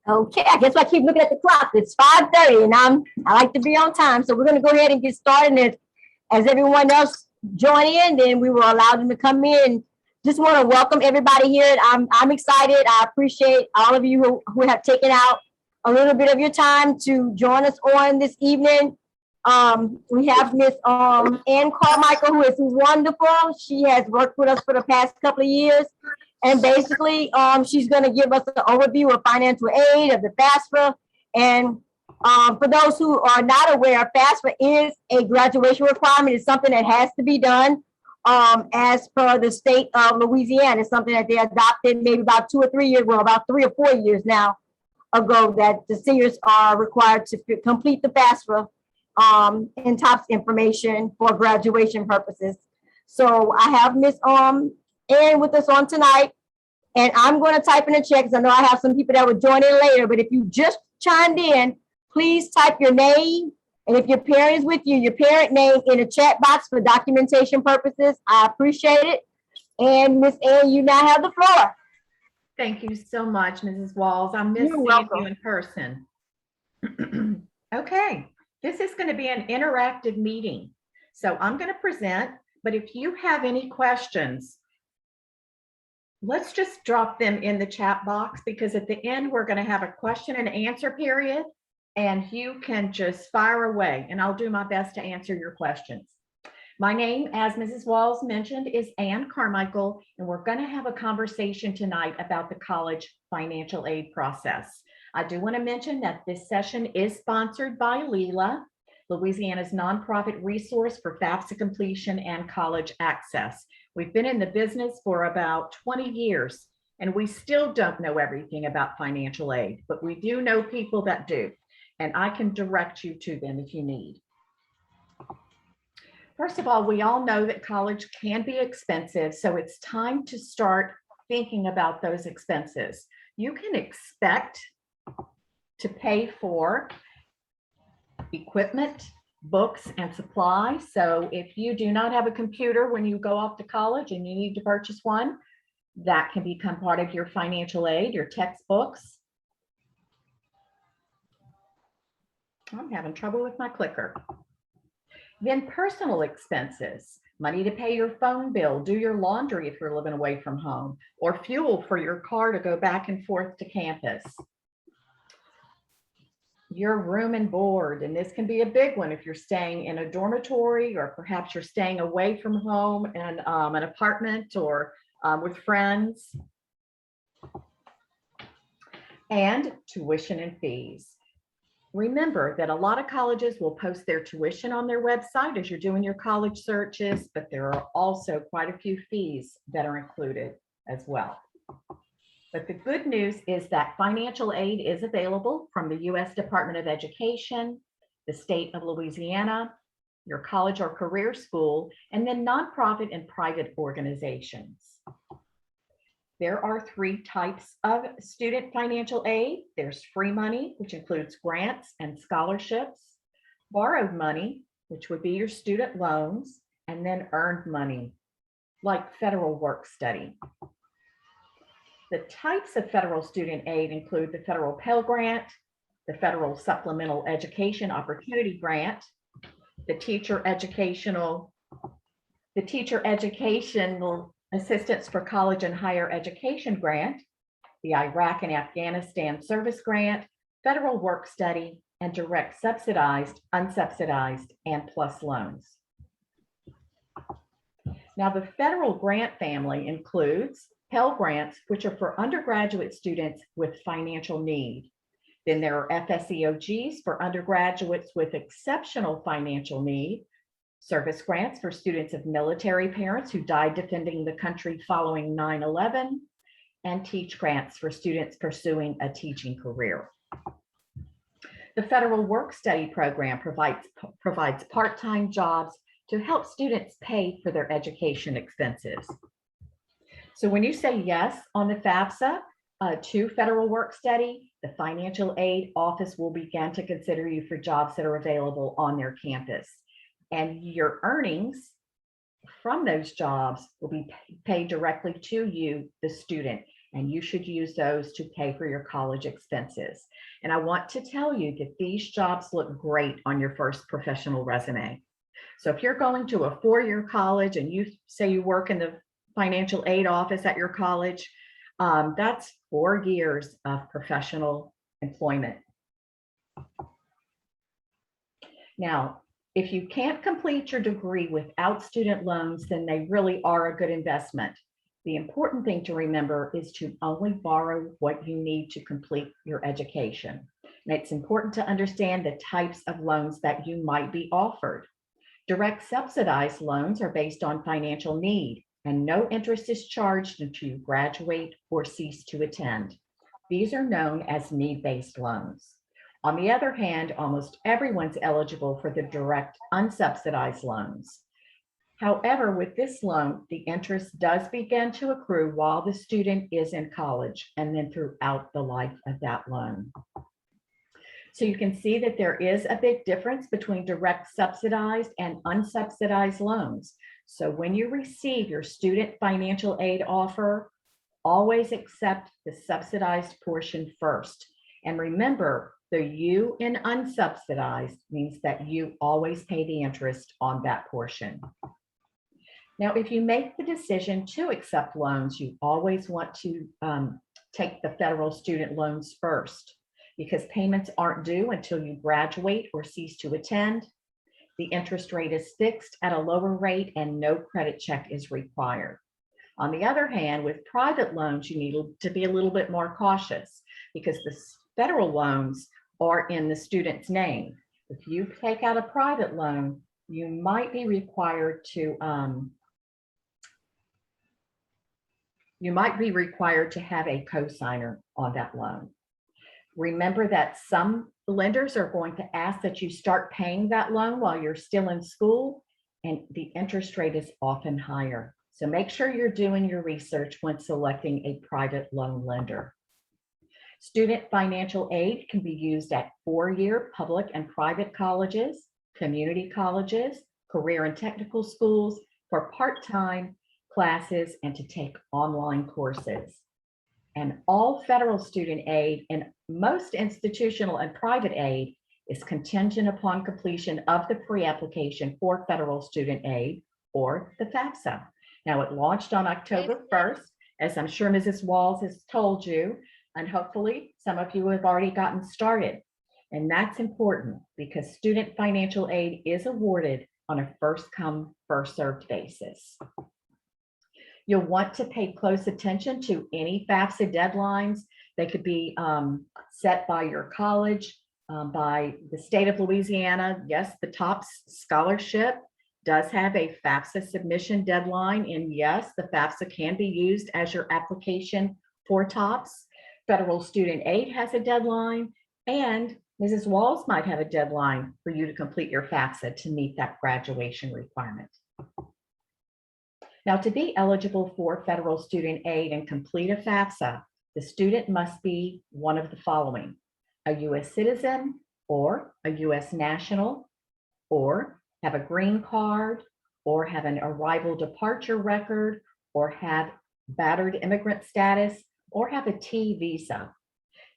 Okay, I guess I keep looking at the clock. It's 5:30 and I like to be on time. So we're gonna go ahead and get started. And as everyone else join in, then we will allow them to come in. Just want to welcome everybody here. I'm excited. I appreciate all of you who have taken out a little bit of your time to join us on this evening. We have Miss Ann Carmichael, who is wonderful. She has worked with us for the past couple of years. And basically, she's going to give us an overview of financial aid, of the FAFSA. And for those who are not aware, FAFSA is a graduation requirement. It's something that has to be done as per the state of Louisiana. It's something that they adopted maybe about 2 or 3 years, well, about 3 or 4 years now ago, that the seniors are required to complete the FAFSA and TOPS information for graduation purposes. So I have Miss Ann with us on tonight, and I'm going to type in the chat because I know I have some people that will join in later. But if you just chimed in, please type your name, and if your parent is with you, your parent name in the chat box for documentation purposes. I appreciate it. And Miss Ann, you now have the floor. Thank you so much, Mrs. Walls. I miss seeing you in person. Okay, this is going to be an interactive meeting. So I'm going to present, but if you have any questions, let's just drop them in the chat box, because at the end, we're going to have a question and answer period, and you can just fire away, and I'll do my best to answer your questions. My name, as Mrs. Walls mentioned, is Ann Carmichael, and we're going to have a conversation tonight about the college financial aid process. I do want to mention that this session is sponsored by LELA, Louisiana's nonprofit resource for FAFSA completion and college access. We've been in the business for about 20 years, and we still don't know everything about financial aid, but we do know people that do, and I can direct you to them if you need. First of all, we all know that college can be expensive, so it's time to start thinking about those expenses. You can expect to pay for equipment, books, and supplies. So if you do not have a computer when you go off to college and you need to purchase one, that can become part of your financial aid, your textbooks. I'm having trouble with my clicker. Then personal expenses, money to pay your phone bill, do your laundry if you're living away from home, or fuel for your car to go back and forth to campus. Your room and board, and this can be a big one if you're staying in a dormitory, or perhaps you're staying away from home in an apartment or with friends. And tuition and fees. Remember that a lot of colleges will post their tuition on their website as you're doing your college searches, but there are also quite a few fees that are included as well. But the good news is that financial aid is available from the U.S. Department of Education, the state of Louisiana, your college or career school, and then nonprofit and private organizations. There are 3 types of student financial aid. There's free money, which includes grants and scholarships, borrowed money, which would be your student loans, and then earned money, like federal work study. The types of federal student aid include the federal Pell Grant, the federal Supplemental Education Opportunity Grant, the Teacher Educational Assistance for College and Higher Education Grant, the Iraq and Afghanistan Service Grant, Federal Work Study, and direct subsidized, unsubsidized, and PLUS loans. Now, the federal grant family includes Pell Grants, which are for undergraduate students with financial need. Then there are FSEOGs for undergraduates with exceptional financial need, service grants for students of military parents who died defending the country following 9/11, and teach grants for students pursuing a teaching career. The Federal Work Study Program provides part-time jobs to help students pay for their education expenses. So when you say yes on the FAFSA to federal work study, the financial aid office will begin to consider you for jobs that are available on their campus. And your earnings from those jobs will be paid directly to you, the student. and you should use those to pay for your college expenses. And I want to tell you that these jobs look great on your first professional resume. So if you're going to a four-year college and you say you work in the financial aid office at your college, that's 4 years of professional employment. Now, if you can't complete your degree without student loans, then they really are a good investment. The important thing to remember is to only borrow what you need to complete your education. And it's important to understand the types of loans that you might be offered. Direct subsidized loans are based on financial need, and no interest is charged until you graduate or cease to attend. These are known as need-based loans. On the other hand, almost everyone's eligible for the direct unsubsidized loans. However, with this loan, the interest does begin to accrue while the student is in college and then throughout the life of that loan. So you can see that there is a big difference between direct subsidized and unsubsidized loans. So when you receive your student financial aid offer, always accept the subsidized portion first. And remember, the U in unsubsidized means that you always pay the interest on that portion. Now, if you make the decision to accept loans, you always want to take the federal student loans first, because payments aren't due until you graduate or cease to attend. The interest rate is fixed at a lower rate and no credit check is required. On the other hand, with private loans, you need to be a little bit more cautious because the federal loans are in the student's name. If you take out a private loan, you might be required to have a cosigner on that loan. Remember that some lenders are going to ask that you start paying that loan while you're still in school, and the interest rate is often higher. So make sure you're doing your research when selecting a private loan lender. Student financial aid can be used at 4-year public and private colleges, community colleges, career and technical schools, for part-time classes, and to take online courses. And all federal student aid and most institutional and private aid is contingent upon completion of the pre-application for federal student aid, or the FAFSA. Now, it launched on October 1st, as I'm sure Mrs. Walls has told you, and hopefully some of you have already gotten started. And that's important because student financial aid is awarded on a first come, first served basis. You'll want to pay close attention to any Fafsa deadlines. They could be set by your college, by the state of Louisiana. Yes, the TOPS scholarship does have a Fafsa submission deadline, and yes, the Fafsa can be used as your application for TOPS. Federal student aid has a deadline, and Mrs. Walls might have a deadline for you to complete your Fafsa to meet that graduation requirement. Now, to be eligible for federal student aid and complete a Fafsa, the student must be one of the following: a U.S. citizen, or a U.S. national, or have a green card, or have an arrival departure record, or have battered immigrant status, or have a T visa.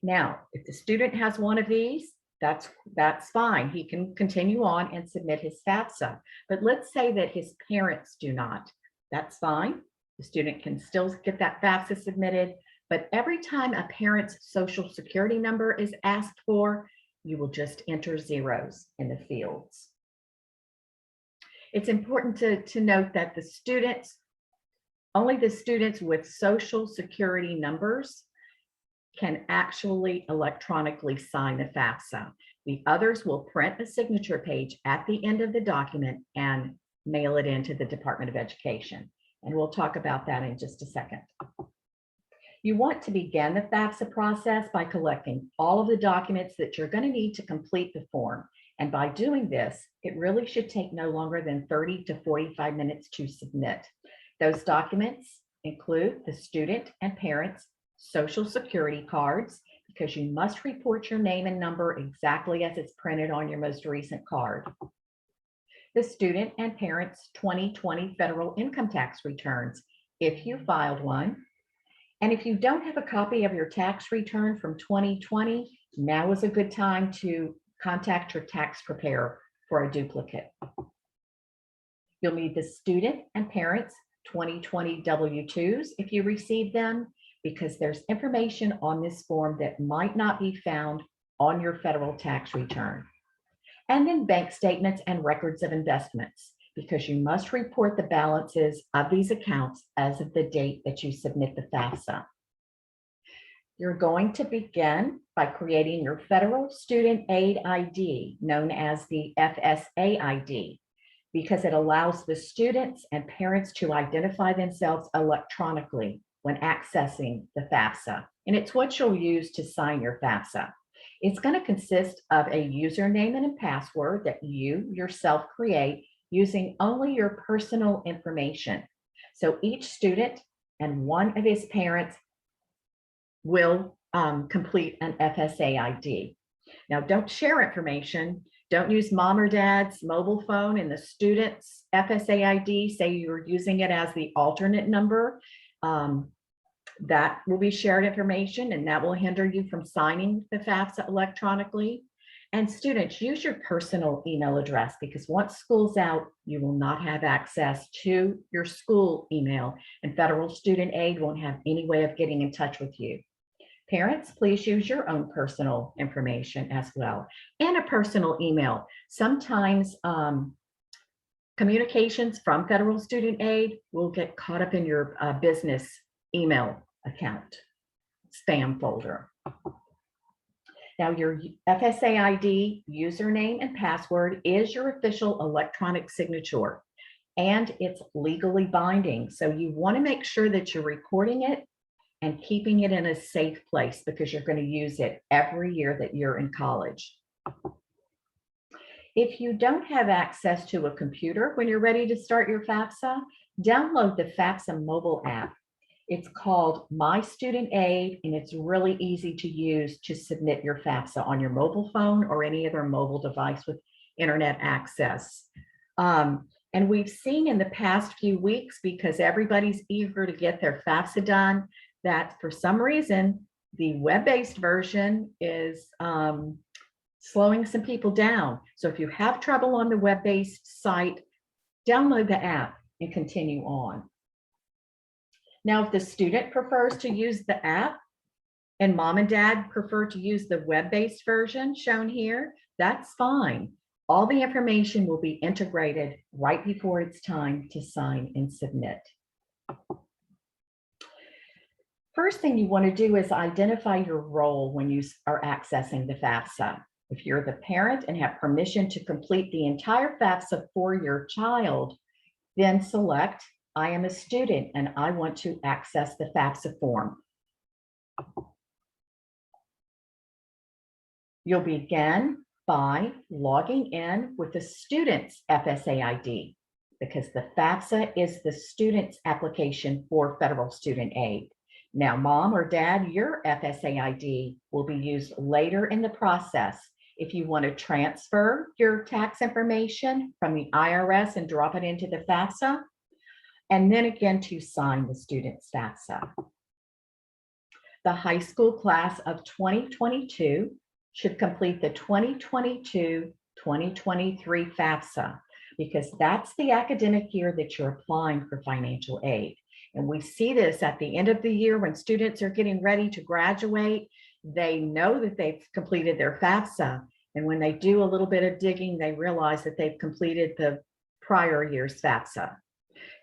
Now, if the student has one of these, that's fine. He can continue on and submit his Fafsa. But let's say that his parents do not. That's fine. The student can still get that Fafsa submitted, but every time a parent's social security number is asked for, you will just enter zeros in the fields. It's important to note that only the students with social security numbers can actually electronically sign the Fafsa. The others will print a signature page at the end of the document and mail it into the Department of Education. And we'll talk about that in just a second. You want to begin the Fafsa process by collecting all of the documents that you're going to need to complete the form. And by doing this, it really should take no longer than 30 to 45 minutes to submit. Those documents include the student and parents' social security cards, because you must report your name and number exactly as it's printed on your most recent card. The student and parents' 2020 federal income tax returns, if you filed one, And if you don't have a copy of your tax return from 2020, now is a good time to contact your tax preparer for a duplicate. You'll need the student and parents 2020 W-2s if you receive them, because there's information on this form that might not be found on your federal tax return. And then bank statements and records of investments, because you must report the balances of these accounts as of the date that you submit the FAFSA. You're going to begin by creating your Federal Student Aid ID, known as the FSA ID, because it allows the students and parents to identify themselves electronically when accessing the FAFSA. And it's what you'll use to sign your FAFSA. It's going to consist of a username and a password that you yourself create using only your personal information. So each student and one of his parents will complete an FSA ID. Now, don't share information. Don't use mom or dad's mobile phone in the student's FSA ID. Say you're using it as the alternate number. That will be shared information, and that will hinder you from signing the FAFSA electronically. And students, use your personal email address, because once school's out, you will not have access to your school email, and Federal Student Aid won't have any way of getting in touch with you. Parents, please use your own personal information as well, and a personal email. Sometimes communications from Federal Student Aid will get caught up in your business email account spam folder. Now, your FSA ID username and password is your official electronic signature, and it's legally binding. So you want to make sure that you're recording it and keeping it in a safe place, because you're going to use it every year that you're in college. If you don't have access to a computer when you're ready to start your FAFSA, download the Fafsa mobile app. It's called My Student Aid, and it's really easy to use to submit your FAFSA on your mobile phone or any other mobile device with internet access. And we've seen in the past few weeks, because everybody's eager to get their FAFSA done, that for some reason, the web-based version is slowing some people down. So if you have trouble on the web-based site, download the app and continue on. Now, if the student prefers to use the app and mom and dad prefer to use the web-based version shown here, that's fine. All the information will be integrated right before it's time to sign and submit. First thing you want to do is identify your role when you are accessing the FAFSA. If you're the parent and have permission to complete the entire FAFSA for your child, then select I am a student and I want to access the FAFSA form. You'll begin by logging in with the student's FSA ID, because the FAFSA is the student's application for Federal Student Aid. Now, mom or dad, your FSA ID will be used later in the process if you want to transfer your tax information from the IRS and drop it into the FAFSA, and then again to sign the student's FAFSA. The high school class of 2022 should complete the 2022-2023 FAFSA, because that's the academic year that you're applying for financial aid. And we see this at the end of the year when students are getting ready to graduate. They know that they've completed their FAFSA, and when they do a little bit of digging, they realize that they've completed the prior year's FAFSA.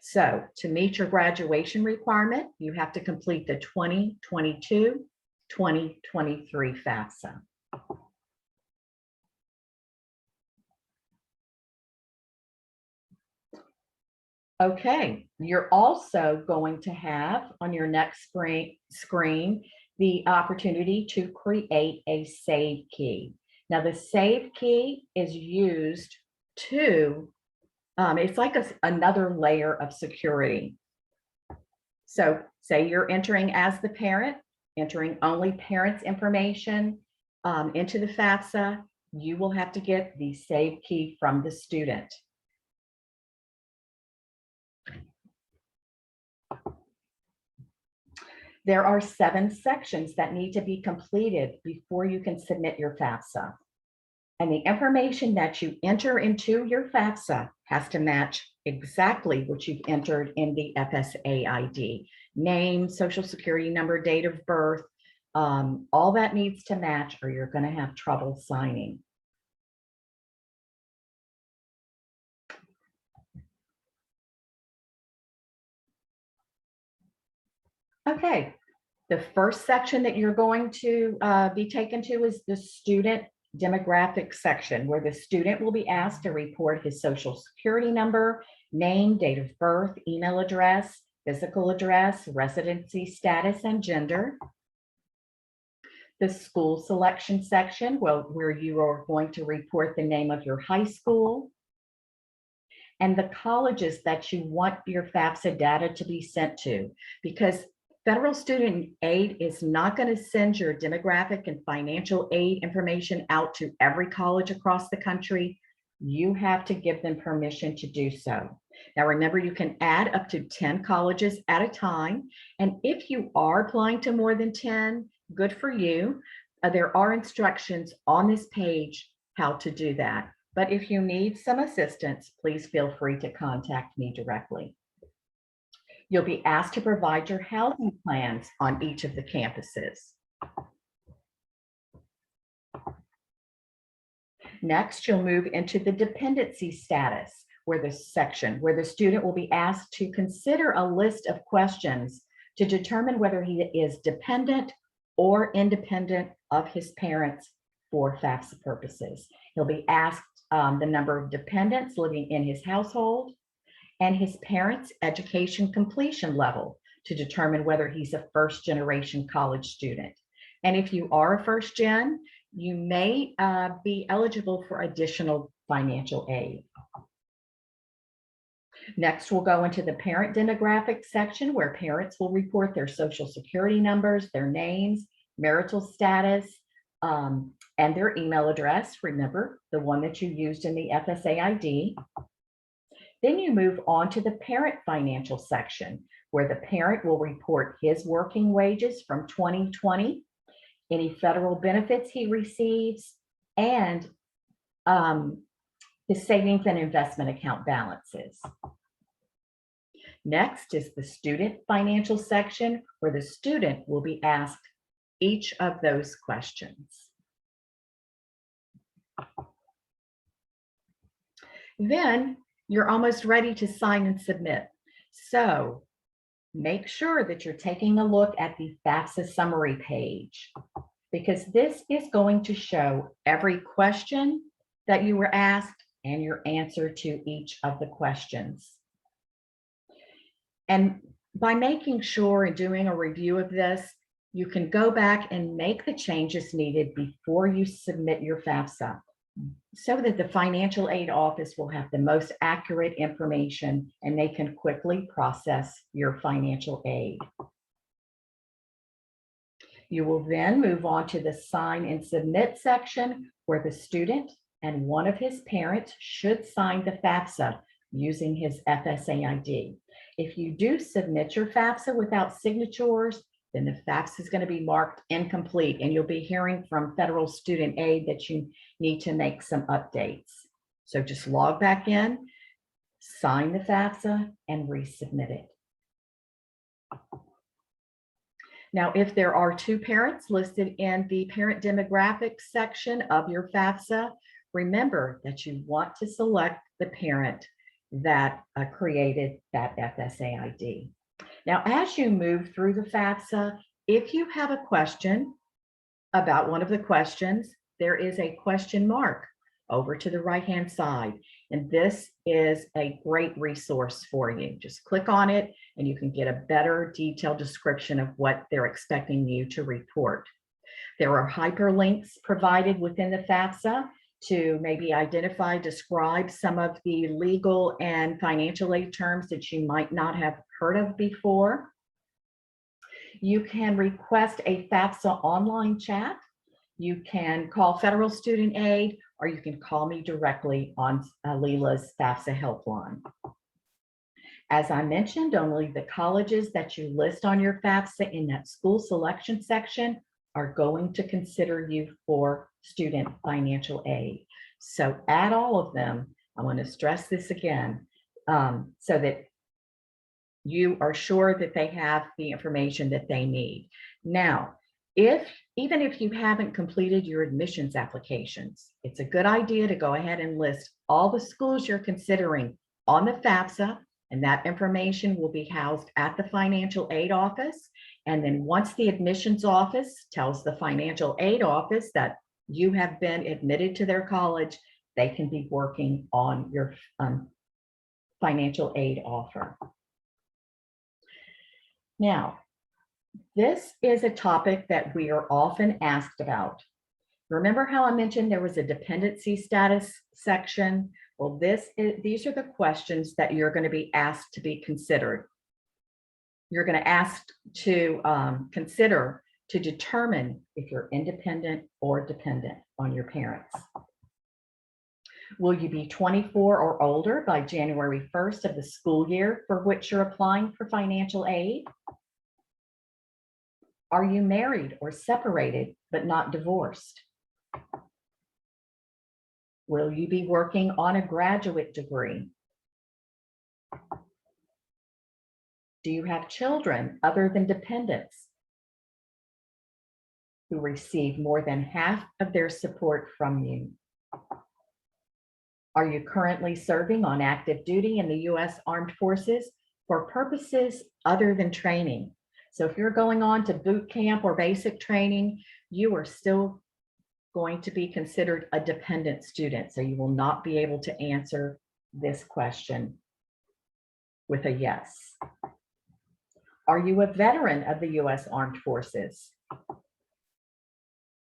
So to meet your graduation requirement, you have to complete the 2022-2023 FAFSA. Okay, you're also going to have on your next screen the opportunity to create a save key. Now, the save key is used to it's like another layer of security. So say you're entering as the parent, entering only parents' information into the FAFSA, you will have to get the save key from the student. There are 7 sections that need to be completed before you can submit your FAFSA. And the information that you enter into your FAFSA has to match exactly what you've entered in the FSA ID. Name, social security number, date of birth, all that needs to match or you're going to have trouble signing. Okay, the first section that you're going to be taken to is the student demographic section, where the student will be asked to report his social security number, name, date of birth, email address, physical address, residency status, and gender. The school selection section, where you are going to report the name of your high school and the colleges that you want your FAFSA data to be sent to, because federal student aid is not going to send your demographic and financial aid information out to every college across the country. You have to give them permission to do so. Now, remember, you can add up to 10 colleges at a time. And if you are applying to more than 10, good for you. There are instructions on this page how to do that. But if you need some assistance, please feel free to contact me directly. You'll be asked to provide your housing plans on each of the campuses. Next, you'll move into the dependency status, where the student will be asked to consider a list of questions to determine whether he is dependent or independent of his parents for FAFSA purposes. He'll be asked the number of dependents living in his household and his parents' education completion level to determine whether he's a first-generation college student. And if you are a first gen, you may be eligible for additional financial aid. Next, we'll go into the parent demographic section, where parents will report their social security numbers, their names, marital status, and their email address. Remember, the one that you used in the FSA ID. Then you move on to the parent financial section, where the parent will report his working wages from 2020, any federal benefits he receives, and his savings and investment account balances. Next is the student financial section, where the student will be asked each of those questions. Then you're almost ready to sign and submit. So make sure that you're taking a look at the Fafsa Summary page, because this is going to show every question that you were asked and your answer to each of the questions. And by making sure and doing a review of this, you can go back and make the changes needed before you submit your FAFSA, so that the financial aid office will have the most accurate information and they can quickly process your financial aid. You will then move on to the sign and submit section, where the student and one of his parents should sign the FAFSA using his FSA ID. If you do submit your FAFSA without signatures, then the FAFSA is going to be marked incomplete, and you'll be hearing from federal student aid that you need to make some updates. So just log back in, sign the FAFSA, and resubmit it. Now, if there are 2 parents listed in the parent demographics section of your FAFSA, remember that you want to select the parent that created that FSA ID. Now, as you move through the FAFSA, if you have a question about one of the questions, there is a question mark over to the right-hand side. And this is a great resource for you. Just click on it and you can get a better detailed description of what they're expecting you to report. There are hyperlinks provided within the FAFSA to maybe identify, describe some of the legal and financial aid terms that you might not have heard of before. You can request a FAFSA online chat. You can call Federal Student Aid, or you can call me directly on Leela's FAFSA helpline. As I mentioned, only the colleges that you list on your FAFSA in that school selection section are going to consider you for student financial aid. So add all of them. I want to stress this again, so that you are sure that they have the information that they need. Now, even if you haven't completed your admissions applications, it's a good idea to go ahead and list all the schools you're considering on the FAFSA, and that information will be housed at the financial aid office. And then once the admissions office tells the financial aid office that you have been admitted to their college, they can be working on your financial aid offer. Now, this is a topic that we are often asked about. Remember how I mentioned there was a dependency status section? Well, these are the questions that you're going to be asked to be considered. You're going to ask to consider to determine if you're independent or dependent on your parents. Will you be 24 or older by January 1st of the school year for which you're applying for financial aid? Are you married or separated but not divorced? Will you be working on a graduate degree? Do you have children other than dependents who receive more than half of their support from you? Are you currently serving on active duty in the U.S. Armed Forces for purposes other than training? So if you're going on to boot camp or basic training, you are still going to be considered a dependent student. So you will not be able to answer this question with a yes. Are you a veteran of the U.S. Armed Forces?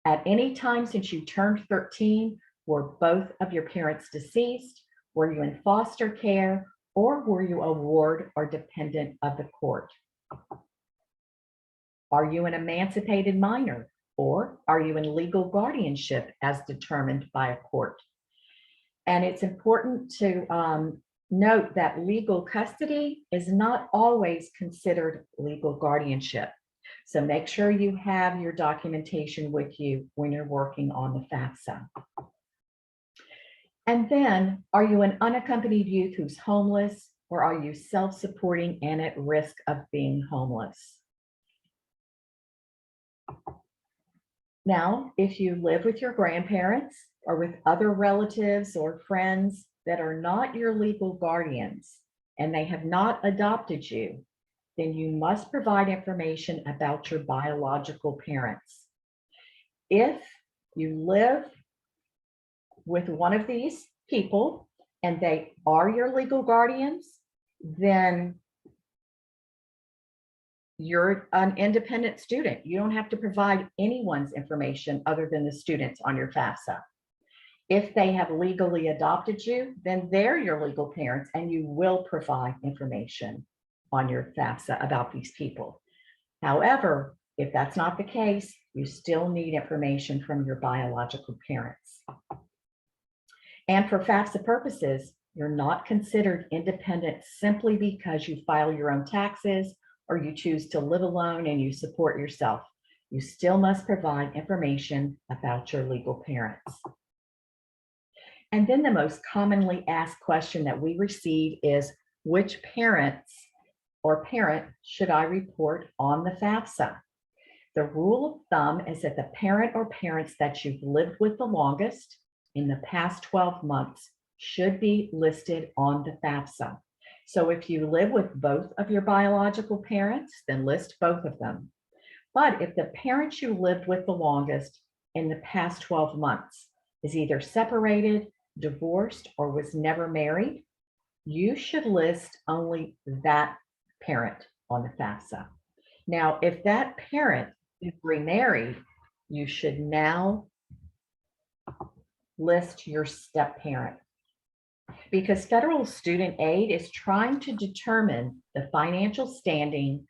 At any time since you turned 13, were both of your parents deceased? Were you in foster care, or were you a ward or dependent of the court? Are you an emancipated minor, or are you in legal guardianship as determined by a court? And it's important to note that legal custody is not always considered legal guardianship. So make sure you have your documentation with you when you're working on the FAFSA. And then, are you an unaccompanied youth who's homeless, or are you self-supporting and at risk of being homeless? Now, if you live with your grandparents or with other relatives or friends that are not your legal guardians and they have not adopted you, then you must provide information about your biological parents. If you live with one of these people and they are your legal guardians, then you're an independent student. You don't have to provide anyone's information other than the students on your FAFSA. If they have legally adopted you, then they're your legal parents and you will provide information on your FAFSA about these people. However, if that's not the case, you still need information from your biological parents. And for FAFSA purposes, you're not considered independent simply because you file your own taxes or you choose to live alone and you support yourself. You still must provide information about your legal parents. And then the most commonly asked question that we receive is, which parents or parent should I report on the FAFSA? The rule of thumb is that the parent or parents that you've lived with the longest in the past 12 months should be listed on the FAFSA. So if you live with both of your biological parents, then list both of them. But if the parent you lived with the longest in the past 12 months is either separated, divorced, or was never married, you should list only that parent on the FAFSA. Now, if that parent is remarried, you should now list your step parent, because federal student aid is trying to determine the financial standing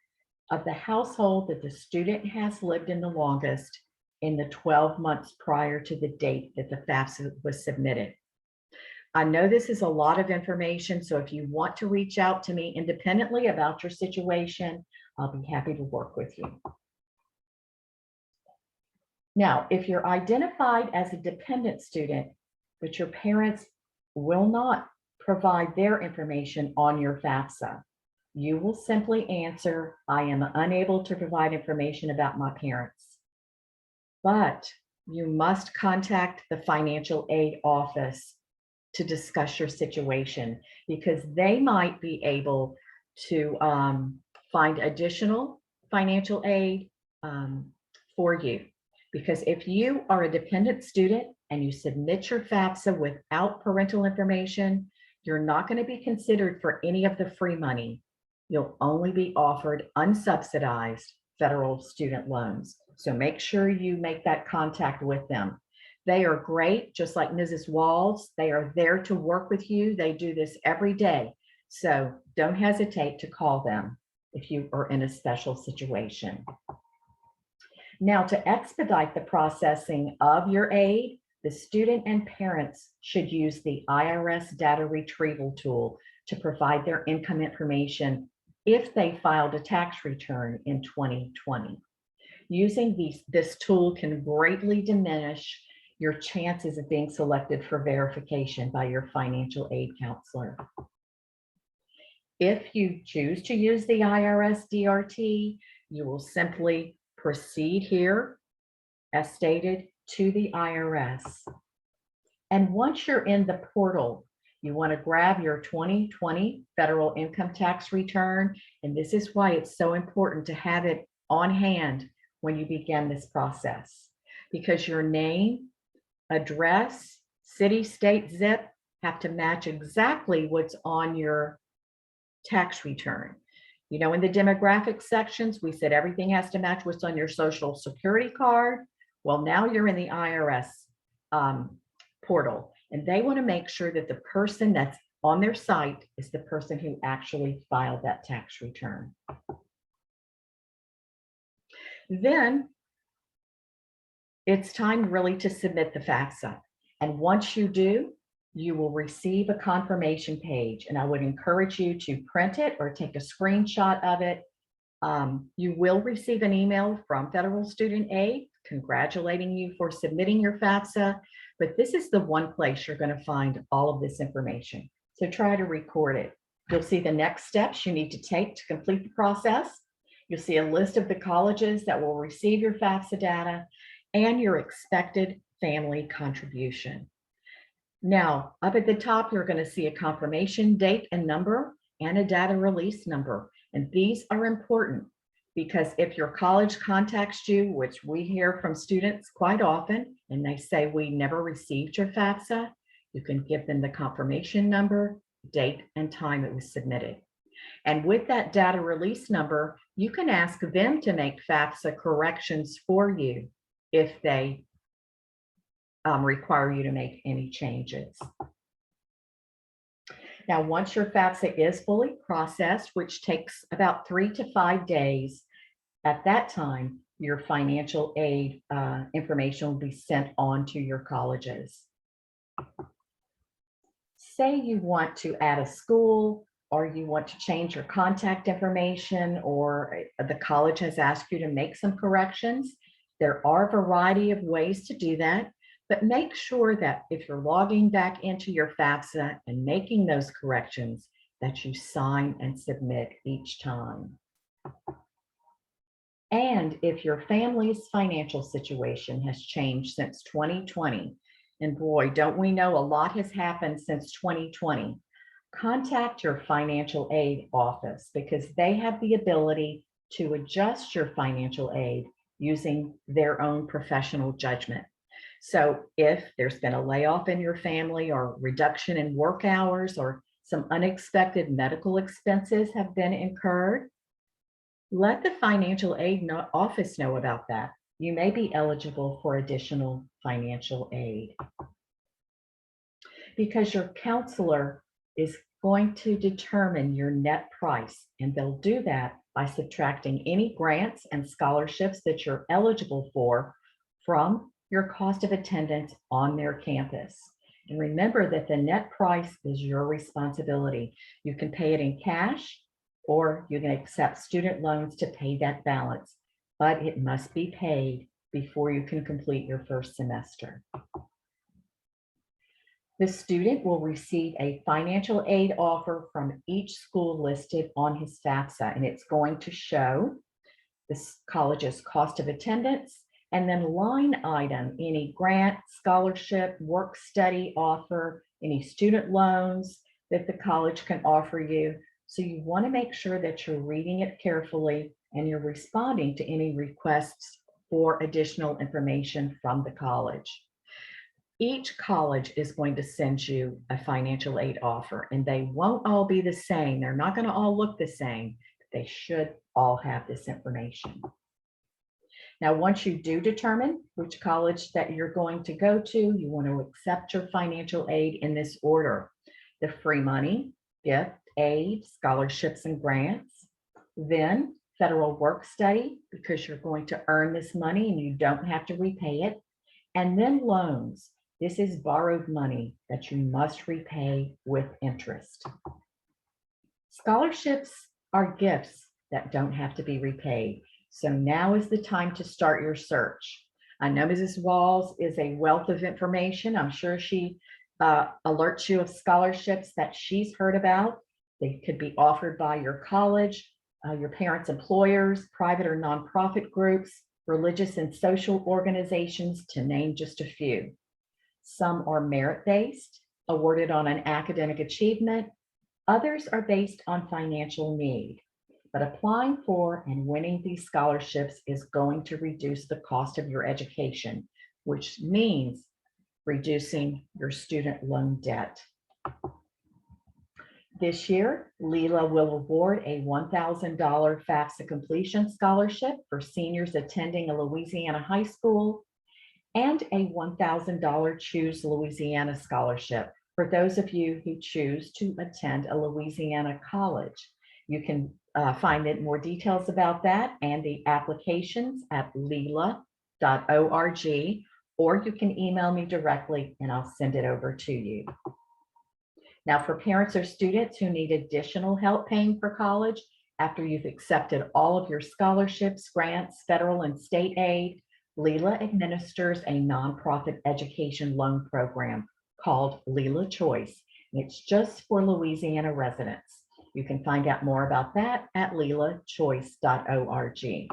of the household that the student has lived in the longest in the 12 months prior to the date that the FAFSA was submitted. I know this is a lot of information, so if you want to reach out to me independently about your situation, I'll be happy to work with you. Now, if you're identified as a dependent student, but your parents will not provide their information on your FAFSA, you will simply answer, I am unable to provide information about my parents. But you must contact the financial aid office to discuss your situation, because they might be able to find additional financial aid for you. Because if you are a dependent student and you submit your FAFSA without parental information, you're not going to be considered for any of the free money. You'll only be offered unsubsidized federal student loans. So make sure you make that contact with them. They are great, just like Mrs. Walls. They are there to work with you. They do this every day. So don't hesitate to call them if you are in a special situation. Now, to expedite the processing of your aid, the student and parents should use the Irs Data Retrieval tool to provide their income information if they filed a tax return in 2020. Using this tool can greatly diminish your chances of being selected for verification by your financial aid counselor. If you choose to use the Irs Drt, you will simply proceed here, as stated, to the IRS. And once you're in the portal, you want to grab your 2020 federal income tax return. And this is why it's so important to have it on hand when you begin this process, because your name, address, city, state, zip have to match exactly what's on your tax return. You know, in the demographic sections, we said everything has to match what's on your social security card. Well, now you're in the IRS portal, and they want to make sure that the person that's on their site is the person who actually filed that tax return. Then it's time really to submit the FAFSA. And once you do, you will receive a confirmation page, and I would encourage you to print it or take a screenshot of it. You will receive an email from Federal Student Aid congratulating you for submitting your FAFSA, but this is the one place you're going to find all of this information. So try to record it. You'll see the next steps you need to take to complete the process. You'll see a list of the colleges that will receive your FAFSA data and your expected family contribution. Now, up at the top, you're going to see a confirmation date and number and a data release number. And these are important because if your college contacts you, which we hear from students quite often, and they say we never received your FAFSA, you can give them the confirmation number, date, and time it was submitted. And with that data release number, you can ask them to make FAFSA corrections for you if they require you to make any changes. Now, once your FAFSA is fully processed, which takes about 3 to 5 days, at that time, your financial aid information will be sent on to your colleges. Say you want to add a school, or you want to change your contact information, or the college has asked you to make some corrections. There are a variety of ways to do that. But make sure that if you're logging back into your FAFSA and making those corrections, that you sign and submit each time. And if your family's financial situation has changed since 2020, and boy, don't we know a lot has happened since 2020, contact your financial aid office because they have the ability to adjust your financial aid using their own professional judgment. So if there's been a layoff in your family or reduction in work hours or some unexpected medical expenses have been incurred, let the financial aid office know about that. You may be eligible for additional financial aid. Because your counselor is going to determine your net price, and they'll do that by subtracting any grants and scholarships that you're eligible for from your cost of attendance on their campus. And remember that the net price is your responsibility. You can pay it in cash or you can accept student loans to pay that balance, but it must be paid before you can complete your first semester. The student will receive a financial aid offer from each school listed on his FAFSA, and it's going to show this college's cost of attendance, and then line item, any grant, scholarship, work study offer, any student loans that the college can offer you. So you want to make sure that you're reading it carefully and you're responding to any requests for additional information from the college. Each college is going to send you a financial aid offer, and they won't all be the same. They're not going to all look the same. They should all have this information. Now, once you do determine which college that you're going to go to, you want to accept your financial aid in this order: the free money, gift, aid, scholarships, and grants. Then federal work study, because you're going to earn this money and you don't have to repay it. And then loans. This is borrowed money that you must repay with interest. Scholarships are gifts that don't have to be repaid. So now is the time to start your search. I know Mrs. Walls is a wealth of information. I'm sure she alerts you of scholarships that she's heard about. They could be offered by your college, your parents' employers, private or nonprofit groups, religious and social organizations, to name just a few. Some are merit-based, awarded on an academic achievement. Others are based on financial need. But applying for and winning these scholarships is going to reduce the cost of your education, which means reducing your student loan debt. This year, Leela will award a $1,000 FAFSA completion scholarship for seniors attending a Louisiana high school, and a $1,000 Choose Louisiana scholarship for those of you who choose to attend a Louisiana college. You can find more details about that and the applications at leela.org, or you can email me directly and I'll send it over to you. Now, for parents or students who need additional help paying for college after you've accepted all of your scholarships, grants, federal and state aid, Leela administers a nonprofit education loan program called Leela Choice. It's just for Louisiana residents. You can find out more about that at leelachoice.org.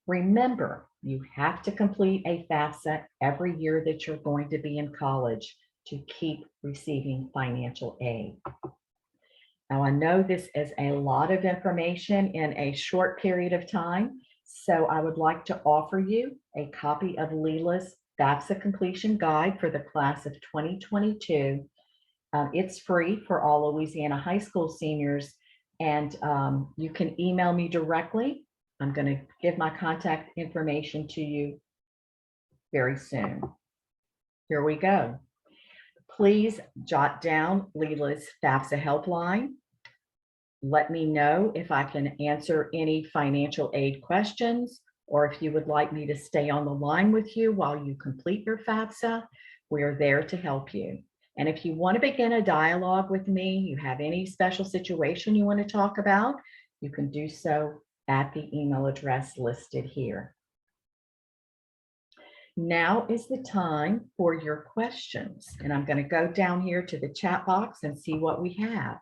Remember, you have to complete a FAFSA every year that you're going to be in college to keep receiving financial aid. Now, I know this is a lot of information in a short period of time, so I would like to offer you a copy of Leela's FAFSA completion guide for the class of 2022. It's free for all Louisiana high school seniors, and you can email me directly. I'm going to give my contact information to you very soon. Here we go. Please jot down Leela's FAFSA helpline. Let me know if I can answer any financial aid questions, or if you would like me to stay on the line with you while you complete your FAFSA. We are there to help you. And if you want to begin a dialogue with me, you have any special situation you want to talk about, you can do so at the email address listed here. Now is the time for your questions. And I'm going to go down here to the chat box and see what we have.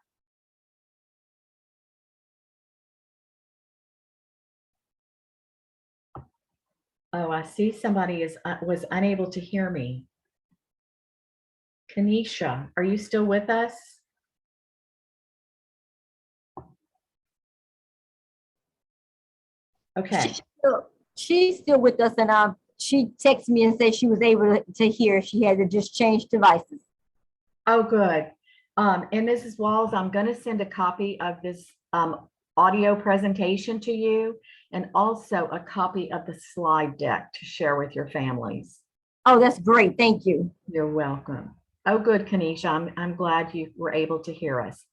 Oh, I see somebody was unable to hear me. Kanisha, are you still with us? Okay. She's still with us, and she texted me and said she was able to hear. She had to just change devices. Oh, good. And Mrs. Walls, I'm going to send a copy of this audio presentation to you, and also a copy of the slide deck to share with your families. Oh, that's great. Thank you. You're welcome. Oh, good, Kanisha. I'm glad you were able to hear us.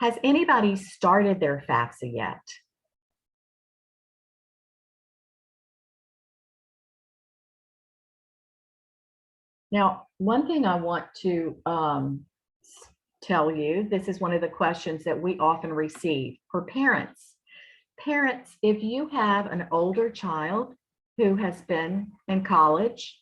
Has anybody started their FAFSA yet? Now, one thing I want to tell you, this is one of the questions that we often receive for parents. Parents, if you have an older child who has been in college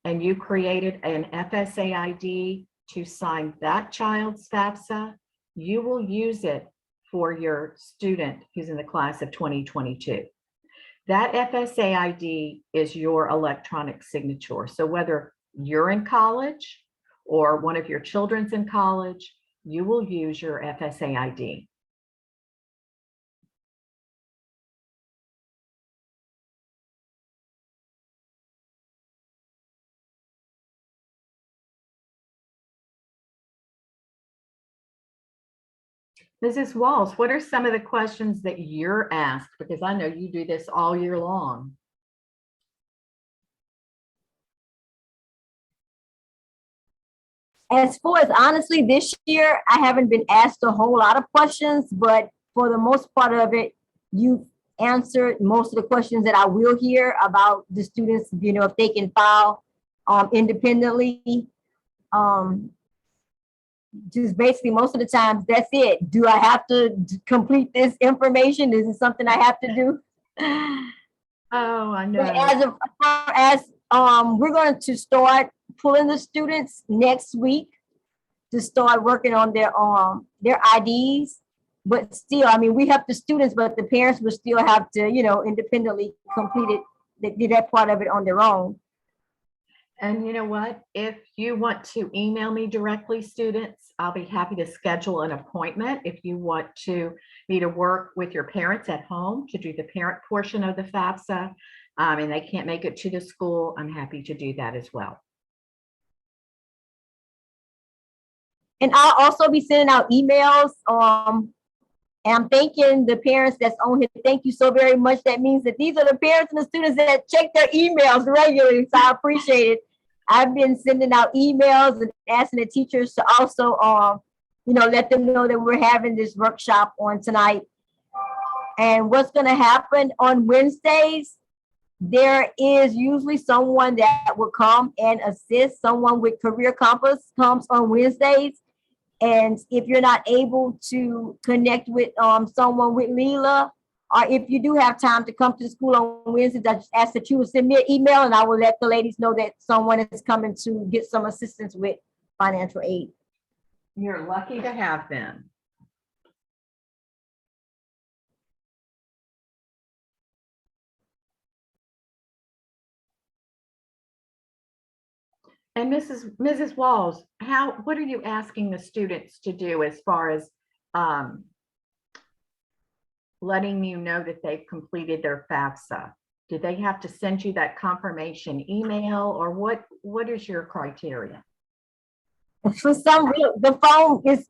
and you created an FSA ID to sign that child's FAFSA, you will use it for your student who's in the class of 2022. That FSA ID is your electronic signature. So whether you're in college or one of your children's in college, you will use your FSA ID. Mrs. Walls, what are some of the questions that you're asked? Because I know you do this all year long. As far as honestly, this year, I haven't been asked a whole lot of questions, but for the most part of it, you answered most of the questions that I will hear about the students, you know, if they can file independently. Just basically most of the times, that's it. Do I have to complete this information? Is it something I have to do? Oh, I know. But as we're going to start pulling the students next week to start working on their IDs. But still, I mean, we help the students, but the parents will still have to, you know, independently complete it. They do that part of it on their own. And you know what? If you want to email me directly, students, I'll be happy to schedule an appointment. If you want me to work with your parents at home to do the parent portion of the FAFSA, and they can't make it to the school, I'm happy to do that as well. And I'll also be sending out emails. And I'm thanking the parents that's on here. Thank you so very much. That means that these are the parents and the students that check their emails regularly. So I appreciate it. I've been sending out emails and asking the teachers to also, you know, let them know that we're having this workshop on tonight. And what's going to happen on Wednesdays, there is usually someone that will come and assist. Someone with Career Compass comes on Wednesdays. And if you're not able to connect with someone with Leela, or if you do have time to come to the school on Wednesdays, I just ask that you will send me an email and I will let the ladies know that someone is coming to get some assistance with financial aid. You're lucky to have them. And Mrs. Walls, what are you asking the students to do as far as letting you know that they've completed their FAFSA? Do they have to send you that confirmation email, or what is your criteria? For some reason, the phone is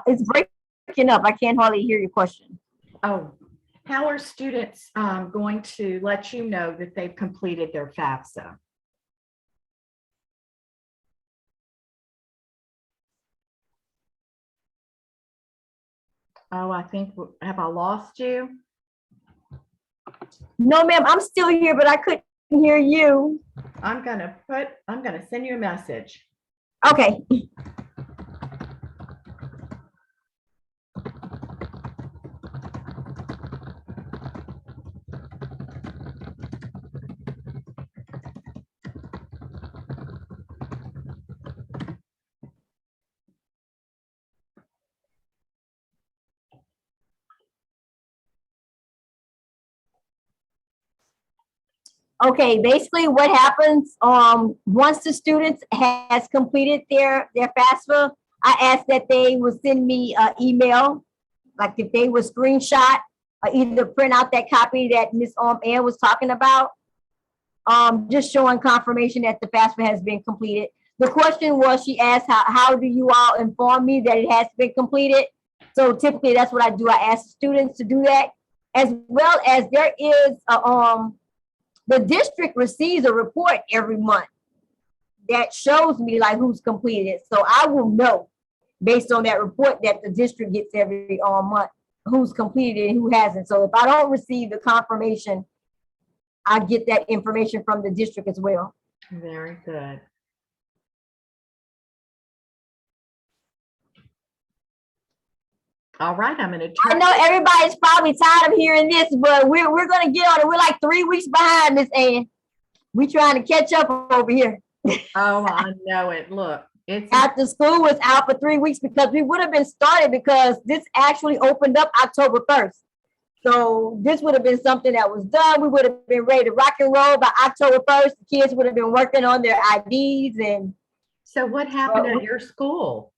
it's breaking up. I can't hardly hear your question. Oh, how are students going to let you know that they've completed their FAFSA? Oh, have I lost you? No, ma'am, I'm still here, but I couldn't hear you. I'm gonna send you a message. Okay. Okay, basically what happens once the students has completed their FAFSA, I ask that they will send me an email, like if they would screenshot or either print out that copy that Ms. Ann was talking about, just showing confirmation that the FAFSA has been completed. The question was, she asked, how do you all inform me that it has been completed? So typically that's what I do. I ask students to do that, as well as there is the district receives a report every month that shows me like who's completed. So I will know based on that report that the district gets every month who's completed and who hasn't. So if I don't receive the confirmation, I get that information from the district as well. Very good. All right, I'm going to I know everybody's probably tired of hearing this, but we're gonna get on it. We're like 3 weeks behind, Miss Ann. We trying to catch up over here. Oh, I know it. Look, it's After school was out for 3 weeks because we would have been started because this actually opened up October 1st. So this would have been something that was done. We would have been ready to rock and roll by October 1st. The kids would have been working on their IDs and. So what happened at your school?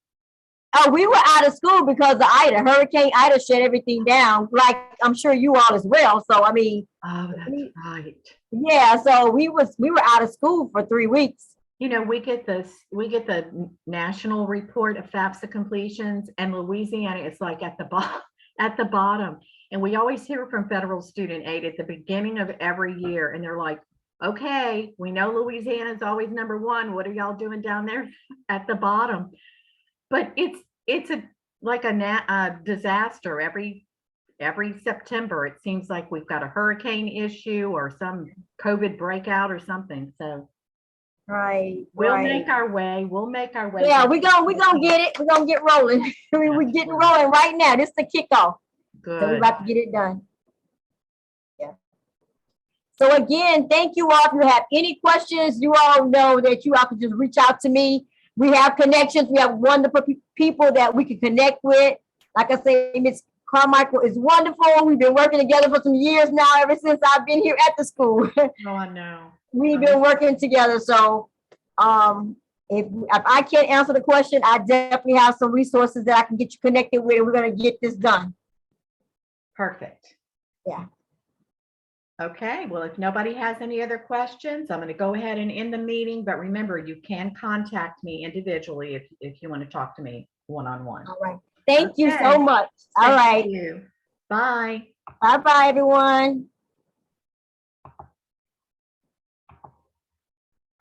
Oh, we were out of school because of Ida. Hurricane Ida shut everything down, like I'm sure you all as well. So I mean, Oh, that's right. yeah. So we were out of school for 3 weeks. You know, we get the national report of FAFSA completions, and Louisiana is like at the bottom. And we always hear from federal student aid at the beginning of every year, and they're like, okay, we know Louisiana is always number one. What are y'all doing down there at the bottom? But it's a disaster every September. It seems like we've got a hurricane issue or some COVID breakout or something. So Right. we'll make our way. We'll make our way. Yeah, we're gonna get it. We're gonna get rolling. We're getting rolling right now. This is the kickoff. Good. So we're about to get it done. Yeah. So again, thank you all. If you have any questions, you all know that you all can just reach out to me. We have connections. We have wonderful people that we can connect with. Like I say, Ms. Carmichael is wonderful. We've been working together for some years now, ever since I've been here at the school. Oh, I know. We've been working together. So if I can't answer the question, I definitely have some resources that I can get you connected with, and we're going to get this done. Perfect. Yeah. Okay, well, if nobody has any other questions, I'm going to go ahead and end the meeting. But remember, you can contact me individually if you want to talk to me one-on-one. All right. Thank you so much. All right. Thank you. Bye. Bye-bye, everyone.